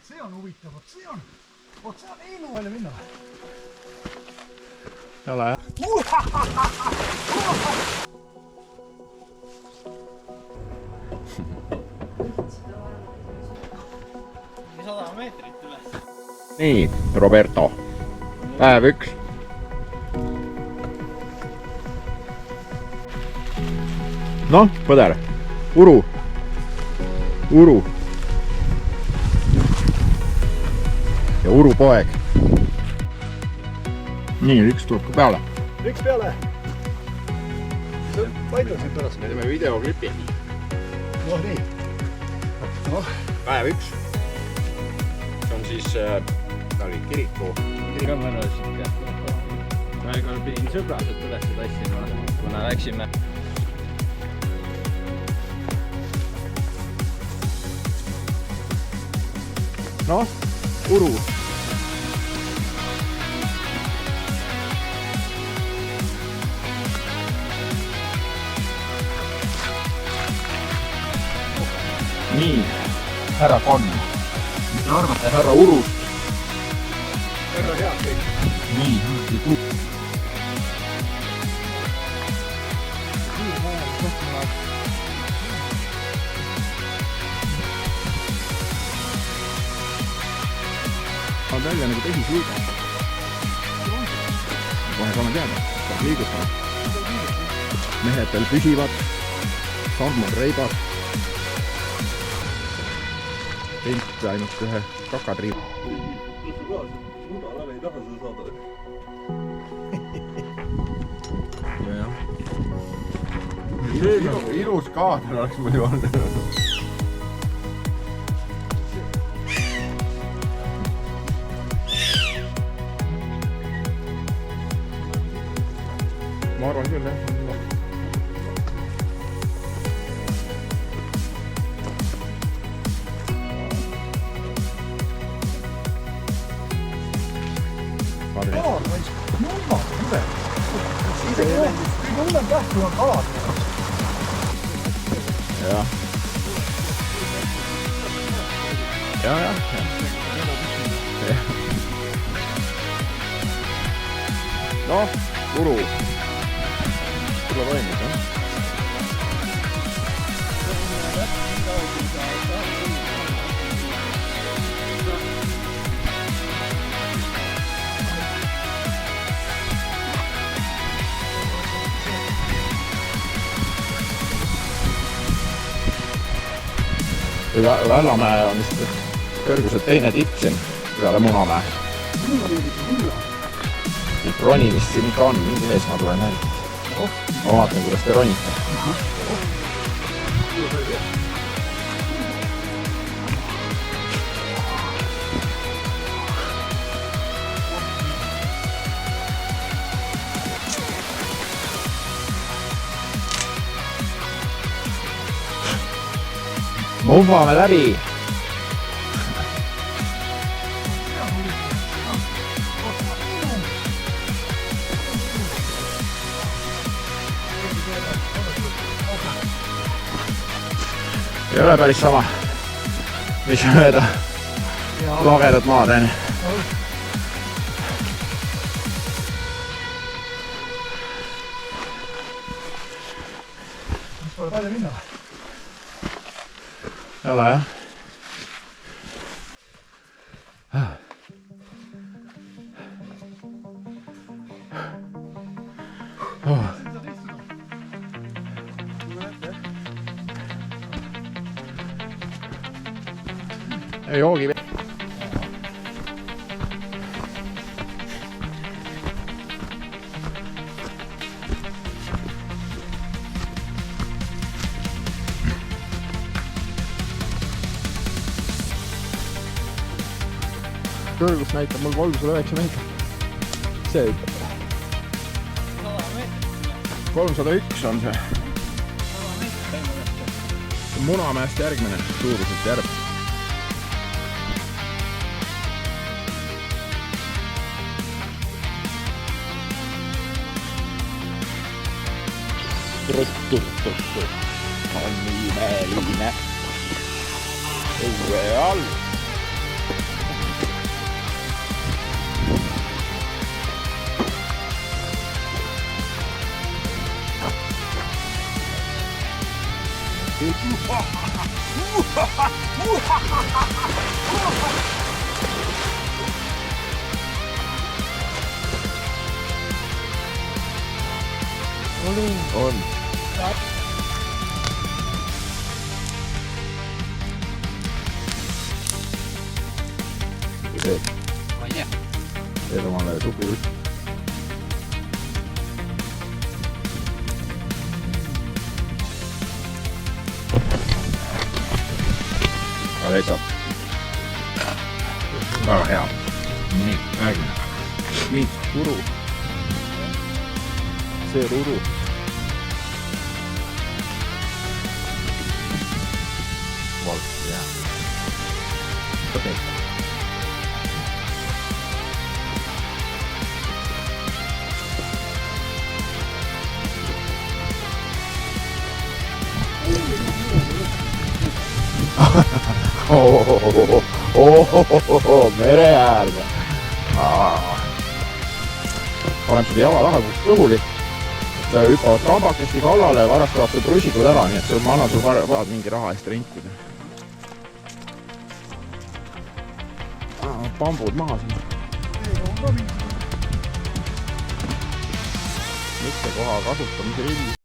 see on huvitav, vot see on Einu välja minna. Ei ole jah. 100 meetrit üles. Nii, Roberto. Päev 1. Noh, põder. Uru. Ja urupoeg. Nii, üks tuleb ka peale. Üks peale. Palju siin pärast? Me teeme videoklipi. Noh nii. Päev 1. See on siis oli kiriku. Kõmmerosid jah. Praegu pidin sõbrased üles tassima, kuna läksime. Noh, uru. Nii, härra Konn. Mis te arvate härra Urust? Väga hea kõik. Nii, on välja nagu tehisliige. Kohe saame teada, saab liigutada. Mehed veel püsivad, sammud reibad. Pint ainult ühe kakatriib. Mudalale ei taha seda saada. Ilus kaader oleks muidu olnud. Ma arvan küll, jah. Kaar raisk, mulma, üle. Isegi kõige hullem tähtu on kalad. Jah. Jah. Noh, uru. Sulle toimib, jah? Vällamäe on vist kõrguse teine tipp siin peale Munamäe. Ronimist siin ikka on, mingi ees ma tulen näin. Ma vaatan, kuidas te ronite. Mummame läbi! Ei ole päris sama, mis mööda lagedat maad on. Mis pole välja minna? Ei ole jah. Ei joogi veel. Kõrgus näitab mul 309 meetrit. See ütleb. 301 on see. Munamäest järgmine suuruselt järg. Truttu. On nii imeline. Õue all. On. Se. Tervalle supi. Veisa. Väga hea. Nii, järgmine. Nii, Uru. See on Uru. Valk, jää. Okei. Mere äärde. Panen sulle jala taha, kus kõhuli. Ta hüppavad kambakesti kallale ja varastavad su prussikud ära, nii et ma annan sulle mingi raha eest rentida. Pambud maha siin. Mitte koha kasutamise rill.